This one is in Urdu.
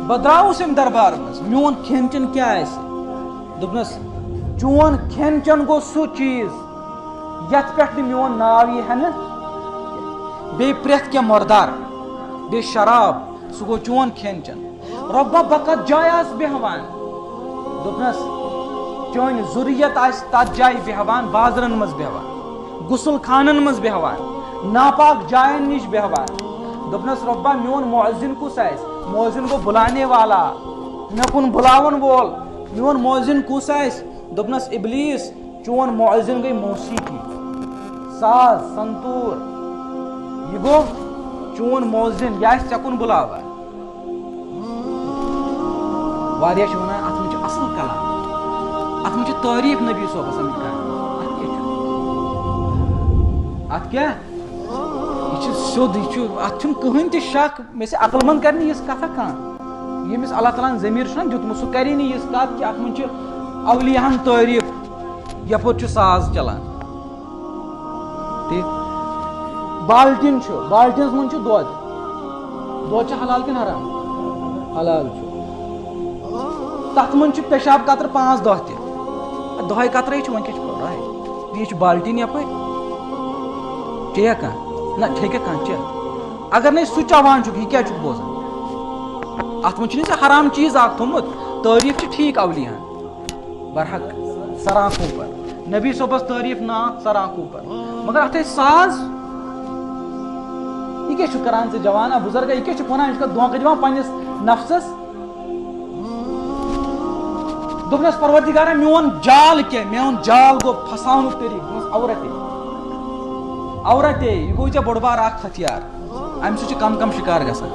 بدراؤس ام دربار مز میون کھین چن کیا دپنس چون کھین چن گو سو چیز یت پہ میون ناو یہ ہے نا بی پریت کیا مردار بی شراب سہ گو چون کھین چن رۄبا بقت جائے آس بیہوان دپنس چون ضروریت آس تت جائے بیہوان بازرن مز بیہوان غسل خانن مز بیہوان ناپاک جائن نش بیہوان دپنس رۄبا میون مؤذن کس آس مؤذن گو بلانے والا مے کن بلاون وول میون مؤذن کس آس دپنس ابلیس چون مؤذن گئی موسیقی ساز سنتور یہ گو چون مؤذن یہ آس ژےٚ کُن بلاوان واریاہ چھِ ونان اتھ منٛز چھُ اصل کلام اتھ منٛز چھُ تعریف نبی صٲبس کران اتھ کیٛاہ یہ چھُ سیوٚد یہ چھُ اتھ چھُنہٕ کٕہٕنۍ تہِ شک مےٚ چھِ عقل مند کرِ نہٕ یِژھ کتھا کانٛہہ ییٚمِس اللہ تعالیٰ ہن ضمیٖر چھُنہ دیُتمُت سُہ کری نہٕ یِژھ کتھ کہِ اتھ منٛز چھُ اولیاہن تعریف یپٲرۍ چھُ ساز چلان ٹھیک بالٹیٖن چھُ بالٹیٖنس منٛز چھُ دۄد چھُ حلال کِنہٕ حرام حلال چھُ تتھ منٛز چھُ پیشاب قطرٕ 5-10 تہِ دۄہے قطرے چھُ وۄنۍ کیٛاہ چھُ پرواے یہِ چھُ بالٹیٖن یپٲرۍ چیٚیا کانٛہہ نہ ہیٚکیا کانٛہہ چٮ۪تھ اگر نہٕ سُہ چٮ۪وان چھُکھ یہِ کیٛازِ چھُکھ بوزان اتھ منٛز چھُنہٕ ژےٚ حرام چیٖز اکھ تھوٚمُت تعریف چھِ ٹھیٖک اولیاہن برحق سرآنکھوں پر نبی صٲبس تعریف ناک سرآنکھوں پر مگر اتھ ٲسۍ ساز یہ کیٛاہ چھُکھ کران ژٕ جوانا بُزرگا یہ کیٛاہ چھُکھ ونان یہ چھُکھا دھوکہٕ دِوان پننِس نفسس دپنس پروردگارا میون جال کیا میون جال گو پھساونُک طریقہٕ عورتے یہ گوٚو ژےٚ بوٚڑ بار اکھ ہتھیار امہِ سۭتۍ چھُ کم شِکار گژھان